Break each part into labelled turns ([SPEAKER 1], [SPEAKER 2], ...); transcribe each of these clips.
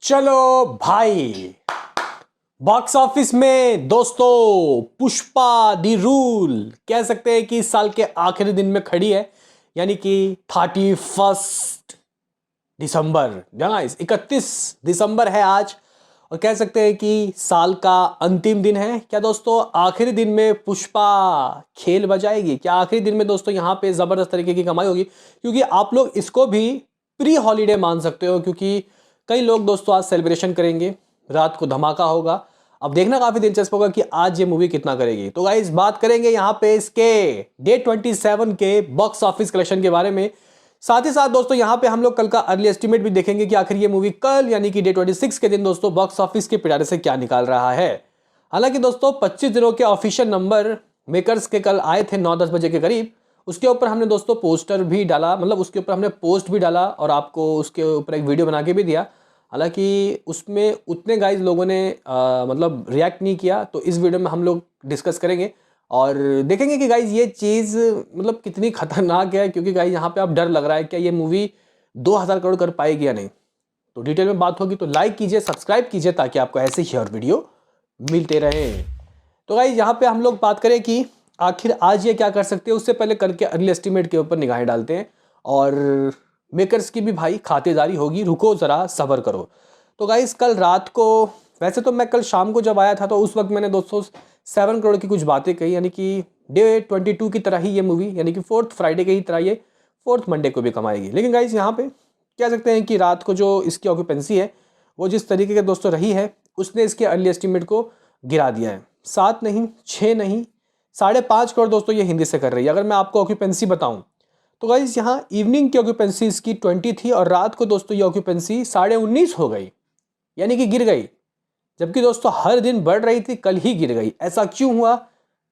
[SPEAKER 1] चलो भाई, box office में दोस्तों पुष्पा दी रूल कह सकते हैं कि इस साल के आखिरी दिन में खड़ी है, यानी कि 31 दिसंबर। गाइस 31 दिसंबर है आज, और कह सकते हैं कि साल का अंतिम दिन है। क्या दोस्तों आखिरी दिन में पुष्पा खेल बजाएगी? क्या आखिरी दिन में दोस्तों यहाँ पे जबरदस्त तरीके की कमाई होगी? क्योंकि आप लोग इसको भी प्री हॉलीडे मान सकते हो, क्योंकि कई लोग दोस्तों आज सेलिब्रेशन करेंगे, रात को धमाका होगा। अब देखना काफी दिलचस्प होगा कि आज ये मूवी कितना करेगी। तो गाइस बात करेंगे यहाँ पे इसके डे 27 के बॉक्स ऑफिस कलेक्शन के बारे में। साथ ही साथ दोस्तों यहाँ पे हम लोग कल का अर्ली एस्टिमेट भी देखेंगे कि आखिर ये मूवी कल यानी कि डे 26 के दिन दोस्तों बॉक्स ऑफिस के पिटारे से क्या निकाल रहा है। हालांकि दोस्तों 25 दिनों के ऑफिशियल नंबर मेकर्स के कल आए थे 9-10 बजे के करीब। उसके ऊपर हमने दोस्तों पोस्टर भी डाला, मतलब उसके ऊपर हमने पोस्ट भी डाला और आपको उसके ऊपर एक वीडियो बना के भी दिया। हालांकि उसमें उतने गाइज लोगों ने मतलब रिएक्ट नहीं किया, तो इस वीडियो में हम लोग डिस्कस करेंगे और देखेंगे कि गाइज ये चीज़ मतलब कितनी खतरनाक है। क्योंकि गाइज यहाँ पे अब डर लग रहा है क्या ये मूवी 2000 करोड़ कर पाएगी या नहीं। तो डिटेल में बात होगी, तो लाइक कीजिए, सब्सक्राइब कीजिए ताकि आपको ऐसे ही और वीडियो मिलते रहें। तो गाइज यहाँ पे हम लोग बात करें कि आखिर आज ये क्या कर सकते हैं, उससे पहले कल के अर्ली एस्टिमेट के ऊपर निगाहें डालते हैं और मेकर्स की भी भाई खातिरदारी होगी, रुको ज़रा सब्र करो। तो गाइज कल रात को, वैसे तो मैं कल शाम को जब आया था तो उस वक्त मैंने दोस्तों 7 करोड़ की कुछ बातें कही, यानी कि डे 22 की तरह ही ये मूवी, यानी कि 4th फ्राइडे की ही तरह ये 4th मंडे को भी कमाएगी। लेकिन गाइज यहाँ पे कह सकते हैं कि रात को जो इसकी ऑक्यूपेंसी है वो जिस तरीके के दोस्तों रही है, उसने इसके अर्ली एस्टिमेट को गिरा दिया है। 7 नहीं, 6 नहीं, 5.5 करोड़ दोस्तों ये हिंदी से कर रही है। अगर मैं आपको ऑक्यूपेंसी बताऊं तो गाइज यहाँ इवनिंग की ऑक्यूपेंसी इसकी 20 थी और रात को दोस्तों ये ऑक्यूपेंसी 19.5 हो गई, यानी कि गिर गई। जबकि दोस्तों हर दिन बढ़ रही थी, कल ही गिर गई। ऐसा क्यों हुआ?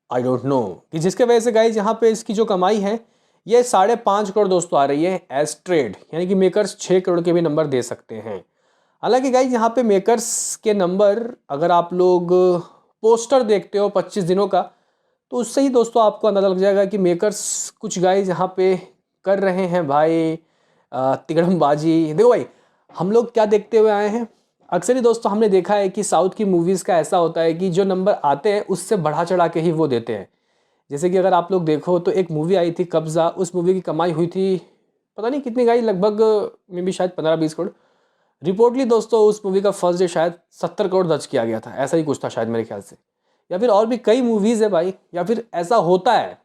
[SPEAKER 1] I don't know. कि जिसके वजह से गाइज यहाँ पे इसकी जो कमाई है ये 5.5 करोड़ दोस्तों आ रही है एज ट्रेड, यानी कि मेकर्स 6 करोड़ के भी नंबर दे सकते हैं। हालांकि गाइज यहाँ पे मेकर्स के नंबर अगर आप लोग पोस्टर देखते हो 25 दिनों का, तो उससे ही दोस्तों आपको अंदाजा लग जाएगा कि मेकर्स कुछ गाइज यहाँ पे कर रहे हैं भाई तिगड़मबाजी। देखो भाई, हम लोग क्या देखते हुए आए हैं, अक्सर ही दोस्तों हमने देखा है कि साउथ की मूवीज़ का ऐसा होता है कि जो नंबर आते हैं उससे बढ़ा चढ़ा के ही वो देते हैं। जैसे कि अगर आप लोग देखो तो एक मूवी आई थी कब्ज़ा, उस मूवी की कमाई हुई थी पता नहीं कितनी गाई, लगभग मे बी शायद 15-20 करोड़। रिपोर्टली दोस्तों उस मूवी का फर्स्ट डे शायद 70 करोड़ दर्ज किया गया था, ऐसा ही कुछ था शायद मेरे ख्याल से। या फिर और भी कई मूवीज़ है भाई, या फिर ऐसा होता है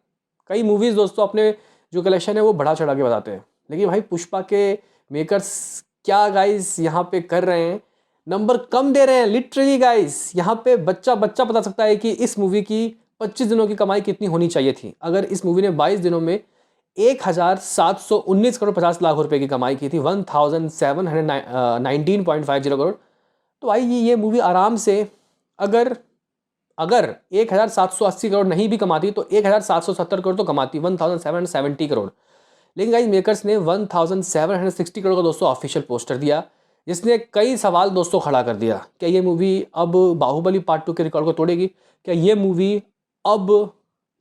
[SPEAKER 1] कई मूवीज़ दोस्तों अपने जो कलेक्शन है वो बढ़ा चढ़ा के बताते हैं। लेकिन भाई पुष्पा के मेकर्स क्या गाइस यहाँ पे कर रहे हैं, नंबर कम दे रहे हैं लिटरली गाइस। यहाँ पे बच्चा बच्चा बता सकता है कि इस मूवी की 25 दिनों की कमाई कितनी होनी चाहिए थी। अगर इस मूवी ने 22 दिनों में 1719 करोड़ 50 लाख रुपए की कमाई की थी, 1719.50 करोड़, तो भाई ये मूवी आराम से अगर अगर 1780 करोड़ नहीं भी कमाती तो 1770 करोड़ तो कमाती, 1770 करोड़। लेकिन गाइस मेकर्स ने 1760 करोड़ का दोस्तों ऑफिशियल पोस्टर दिया, जिसने कई सवाल दोस्तों खड़ा कर दिया। क्या ये मूवी अब बाहुबली पार्ट 2 के रिकॉर्ड को तोड़ेगी? क्या ये मूवी अब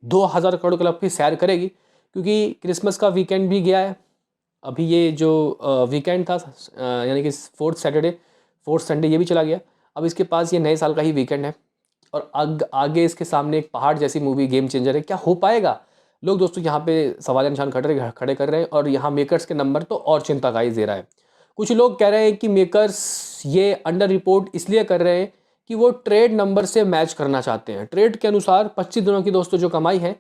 [SPEAKER 1] 2000 करोड़ क्लब की सैर करेगी? क्योंकि क्रिसमस का वीकेंड भी गया है, अभी ये जो वीकेंड था यानी कि 4th संडे ये भी चला गया। अब इसके पास ये नए साल का ही वीकेंड है और आगे इसके सामने एक पहाड़ जैसी मूवी गेम चेंजर है। क्या हो पाएगा? लोग दोस्तों यहाँ पे सवाल निशान खड़े कर रहे हैं और यहाँ मेकर्स के नंबर तो और चिंता गाइस दे रहा है। कुछ लोग कह रहे हैं कि मेकर्स ये अंडर रिपोर्ट इसलिए कर रहे हैं कि वो ट्रेड नंबर से मैच करना चाहते हैं। ट्रेड के अनुसार 25 दिनों की दोस्तों जो कमाई है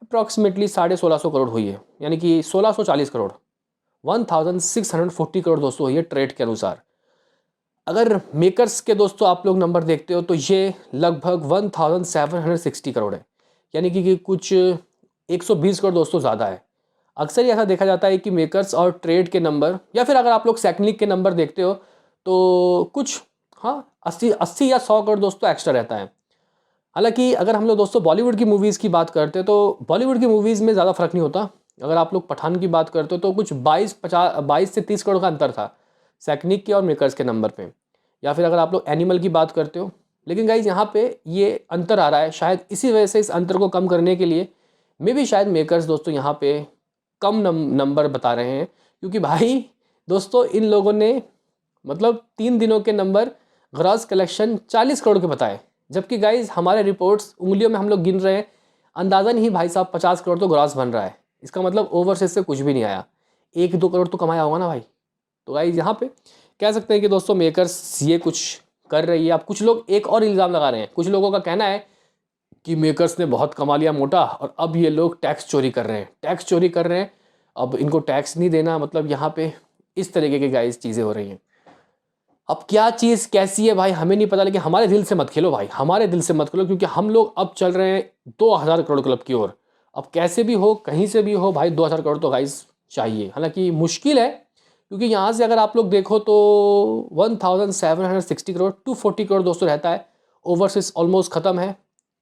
[SPEAKER 1] अप्रॉक्सीमेटली 1650 करोड़ हुई है, यानी कि 1640 करोड़, 1640 करोड़ दोस्तों हुई है ट्रेड के अनुसार। अगर मेकर्स के दोस्तों आप लोग नंबर देखते हो तो ये लगभग 1760 करोड़ है, यानी कि कुछ 120 करोड़ दोस्तों ज़्यादा है। अक्सर ही ऐसा देखा जाता है कि मेकर्स और ट्रेड के नंबर, या फिर अगर आप लोग सेकनिक के नंबर देखते हो तो कुछ 80 या 100 करोड़ दोस्तों एक्स्ट्रा रहता है। हालांकि अगर हम लोग दोस्तों बॉलीवुड की मूवीज़ की बात करते हैं तो बॉलीवुड की मूवीज़ में ज़्यादा फर्क नहीं होता। अगर आप लोग पठान की बात करते हो तो कुछ 22 से 30 करोड़ का अंतर था सेकनिक के और मेकर्स के नंबर पे। या फिर अगर आप लोग एनिमल की बात करते हो, लेकिन गाइज यहाँ पे ये अंतर आ रहा है, शायद इसी वजह से इस अंतर को कम करने के लिए मे भी शायद मेकर्स दोस्तों यहाँ पे कम नंबर बता रहे हैं। क्योंकि भाई दोस्तों इन लोगों ने मतलब 3 दिनों के नंबर ग्रॉस कलेक्शन 40 करोड़ के बताए, जबकि गाइज हमारे रिपोर्ट्स उंगलियों में हम लोग गिन रहे हैं, अंदाज़ा नहीं भाई साहब 50 करोड़ तो ग्रॉस बन रहा है। इसका मतलब ओवरसीज से कुछ भी नहीं आया, 1-2 करोड़ तो कमाया होगा ना भाई। तो गाइज यहाँ पे कह सकते हैं कि दोस्तों मेकर्स ये कुछ कर रही है। अब कुछ लोग एक और इल्ज़ाम लगा रहे हैं, कुछ लोगों का कहना है कि मेकर्स ने बहुत कमा लिया मोटा और अब ये लोग टैक्स चोरी कर रहे हैं, टैक्स चोरी कर रहे हैं, अब इनको टैक्स नहीं देना, मतलब यहाँ पे इस तरीके की गाइस चीज़ें हो रही हैं। अब क्या चीज़ कैसी है भाई हमें नहीं पता, लेकिन हमारे दिल से मत खेलो भाई, हमारे दिल से मत खेलो, क्योंकि हम लोग अब चल रहे हैं 2000 करोड़ क्लब की ओर। अब कैसे भी हो, कहीं से भी हो भाई, 2000 करोड़ तो गाइस चाहिए। हालांकि मुश्किल है, क्योंकि यहाँ से अगर आप लोग देखो तो 1760 करोड़ 240 करोड़ दोस्तों रहता है। ओवरसीज ऑलमोस्ट ख़त्म है,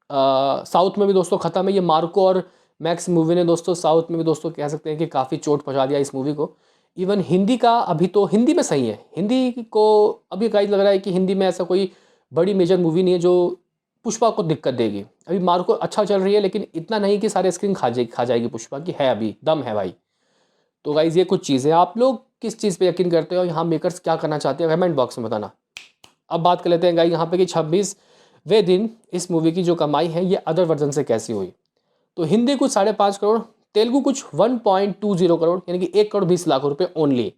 [SPEAKER 1] साउथ में भी दोस्तों ख़त्म है। ये मार्को और मैक्स मूवी ने दोस्तों साउथ में भी दोस्तों कह सकते हैं कि काफ़ी चोट पहुंचा दिया इस मूवी को। इवन हिंदी का अभी तो हिंदी में सही है, हिंदी को अभी गाइस लग रहा है कि हिंदी में ऐसा कोई बड़ी मेजर मूवी नहीं है जो पुष्पा को दिक्कत देगी। अभी मार्को अच्छा चल रही है, लेकिन इतना नहीं कि सारे स्क्रीन खा जाएगी पुष्पा की, है अभी दम है भाई। तो गाइस ये कुछ चीज़ें, आप लोग किस चीज़ पे यकीन करते हो, यहाँ मेकर्स क्या करना चाहते हैं, कमेंट बॉक्स में बताना। अब बात कर लेते हैं गाइस यहाँ पे कि 26वें दिन इस मूवी की जो कमाई है ये अदर वर्जन से कैसी हुई। तो हिंदी कुछ 5.5 करोड़, तेलुगु कुछ 1.20 करोड़ यानी कि 1 करोड़ 20 लाख रुपए ओनली,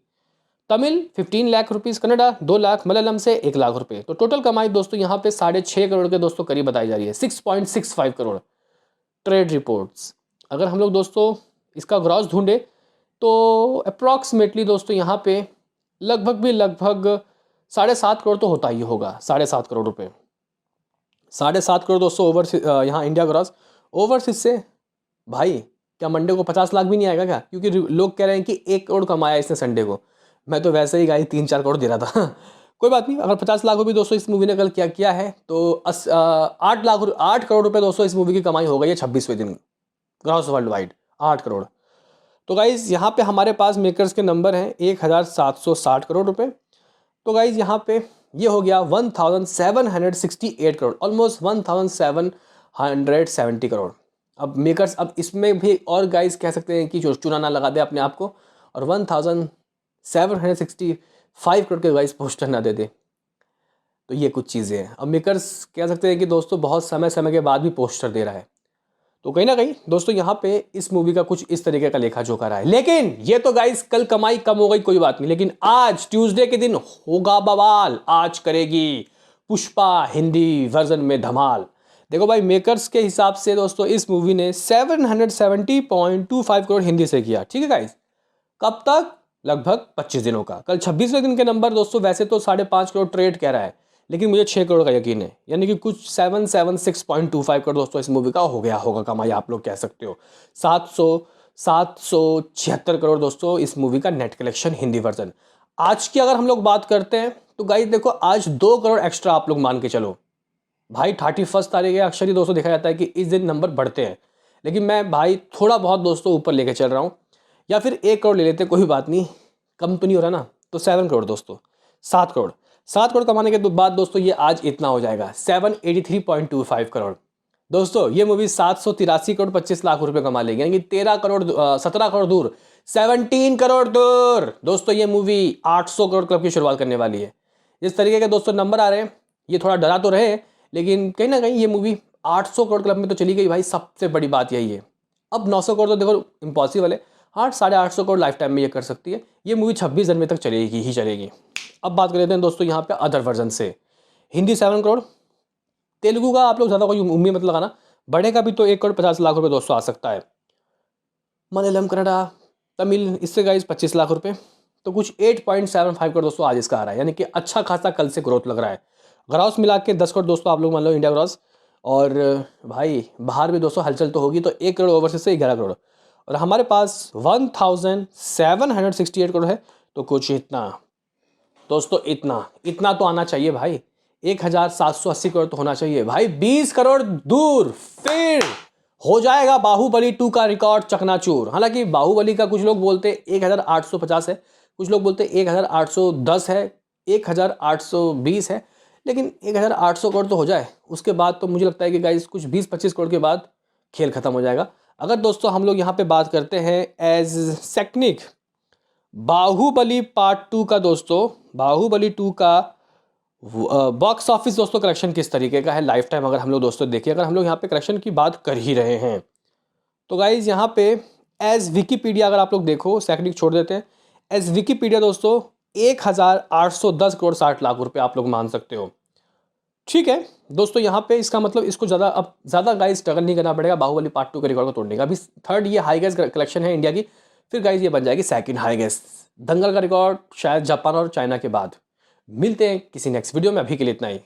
[SPEAKER 1] तमिल 15 लाख रुपीज़, कन्नडा 2 लाख, मलयालम से 1 लाख रुपए। तो टोटल कमाई दोस्तों यहाँ पे 6.5 करोड़ के दोस्तों करीब बताई जा रही है, 6.65 करोड़ ट्रेड रिपोर्ट्स। अगर हम लोग दोस्तों इसका ग्रॉस ढूंढे तो अप्रॉक्सीमेटली दोस्तों यहाँ पे लगभग 7.5 करोड़ तो होता ही होगा, 7.5 करोड़ रुपए, 7.5 करोड़ दोस्तों ओवरसीज यहाँ इंडिया ग्रॉस। ओवरसीज से भाई क्या मंडे को 50 लाख भी नहीं आएगा क्या, क्योंकि लोग कह रहे हैं कि 1 करोड़ कमाया इसने संडे को, मैं तो वैसे ही गाई 3-4 करोड़ दे रहा था कोई बात नहीं, अगर 50 लाख भी दोस्तों इस मूवी ने कल क्या किया है तो 8 करोड़ रुपए दोस्तों इस मूवी की कमाई हो गई है 26वें दिन ग्रॉस वर्ल्ड वाइड, 8 करोड़। तो गाइज यहाँ पे हमारे पास मेकर्स के नंबर हैं 1760 करोड़ रुपए। तो गाइज यहाँ पे ये हो गया 1768 करोड़, ऑलमोस्ट 1770 करोड़। अब मेकर्स अब इसमें भी और गाइज कह सकते हैं कि चुना ना लगा दे अपने आप को और 1765 करोड़ के गाइज पोस्टर ना दे दे। तो ये कुछ चीज़ें हैं। अब मेकर्स कह सकते हैं कि दोस्तों बहुत समय समय के बाद भी पोस्टर दे रहा है, तो कहीं ना कहीं दोस्तों यहाँ पे इस मूवी का कुछ इस तरीके का लेखा जोखा रहा है। लेकिन ये तो गाइस कल कमाई कम हो गई कोई बात नहीं, लेकिन आज ट्यूसडे के दिन होगा बवाल, आज करेगी पुष्पा हिंदी वर्जन में धमाल। देखो भाई मेकर्स के हिसाब से दोस्तों इस मूवी ने 770.25 करोड़ हिंदी से किया, ठीक है गाइस। कब तक, लगभग 25 दिनों का। कल 26वें दिन के नंबर दोस्तों वैसे तो 5.5 करोड़ ट्रेड कह रहा है, लेकिन मुझे 6 करोड़ का यकीन है, यानी कि कुछ 776.25 करोड़ दोस्तों इस मूवी का हो गया होगा कमाई, आप लोग कह सकते हो। 776 करोड़ दोस्तों इस मूवी का नेट कलेक्शन हिंदी वर्जन। आज की अगर हम लोग बात करते हैं तो गाइस देखो आज 2 करोड़ एक्स्ट्रा आप लोग मान के चलो भाई। 31 तारीख है, अक्सर ही दोस्तों देखा जाता है कि इस दिन नंबर बढ़ते हैं, लेकिन मैं भाई थोड़ा बहुत दोस्तों ऊपर लेके चल रहा हूँ, या फिर 1 करोड़ ले लेते हैं, कोई बात नहीं, कम तो नहीं हो रहा ना। तो 7 करोड़ दोस्तों, 7 करोड़ कमाने के बाद दोस्तों ये आज इतना हो जाएगा 783.25 करोड़। दोस्तों ये मूवी 783 करोड़ 25 लाख रुपए कमा लेगी, यानी कि 17 करोड़ दूर, 17 करोड़ दूर दोस्तों ये मूवी 800 करोड़ क्लब की शुरुआत करने वाली है। जिस तरीके के दोस्तों नंबर आ रहे हैं ये थोड़ा डरा तो रहे, लेकिन कहीं ना कहीं ये मूवी 800 करोड़ क्लब में तो चली गई भाई, सबसे बड़ी बात यही है। अब 900 करोड़ तो देखो इम्पॉसिबल है, 800-850 करोड़ लाइफ टाइम में ये कर सकती है। ये मूवी 26 जनवरी तक चलेगी ही चलेगी। अब बात कर लेते हैं दोस्तों यहाँ पे अदर वर्जन से। हिंदी 7 करोड़, तेलुगु का आप लोग ज़्यादा कोई उम्मीद मत लगाना, बढ़ेगा भी तो 1 करोड़ 50 लाख रुपए दोस्तों आ सकता है। मलयालम, कन्नडा, तमिल इससे गाइस 25 लाख रुपए, तो कुछ 8.75 करोड़ दोस्तों आज इसका आ रहा है, यानी कि अच्छा खासा कल से ग्रोथ लग रहा है। ग्रॉस मिला के 10 करोड़ दोस्तों आप लोग मान लो इंडिया ग्रॉस, और भाई बाहर भी दोस्तों हलचल तो होगी, तो 1 करोड़ ओवरसीज से 11 करोड़, और हमारे पास 1768 करोड़ है, तो कुछ इतना दोस्तों, इतना तो आना चाहिए भाई, 1780 करोड़ तो होना चाहिए भाई, 20 करोड़ दूर फिर हो जाएगा बाहुबली 2 का रिकॉर्ड चकनाचूर। हालांकि बाहुबली का कुछ लोग बोलते 1850 है, कुछ लोग बोलते 1810 है, 1820 है, लेकिन 1800 करोड़ तो हो जाए, उसके बाद तो मुझे लगता है कि गाइस कुछ 20-25 करोड़ के बाद खेल खत्म हो जाएगा। अगर दोस्तों हम लोग यहाँ पे बात करते हैं एज सेकनिक बाहुबली पार्ट 2 का दोस्तों बाहुबली 2 का बॉक्स ऑफिस दोस्तों कलेक्शन किस तरीके का है लाइफ टाइम, अगर हम लोग दोस्तों देखिए, अगर हम लोग यहाँ पे कलेक्शन की बात कर ही रहे हैं तो गाइज यहाँ पे एज विकीपीडिया अगर आप लोग देखो, सेकंड छोड़ देते हैं, एज विकीपीडिया दोस्तों 1810 करोड़ 60 लाख रुपए आप लोग मान सकते हो। ठीक है दोस्तों, यहाँ पे इसका मतलब इसको ज़्यादा गाइज स्ट्रगल नहीं करना पड़ेगा बाहुबली पार्ट 2 के रिकॉर्ड को तोड़ने का। अभी थर्ड ये हाईगेस्ट कलेक्शन है इंडिया की, फिर गाइज ये बन जाएगी सेकंड हाईगेस्ट। दंगल का रिकॉर्ड शायद जापान और चाइना के बाद। मिलते हैं किसी नेक्स्ट वीडियो में, अभी के लिए इतना ही।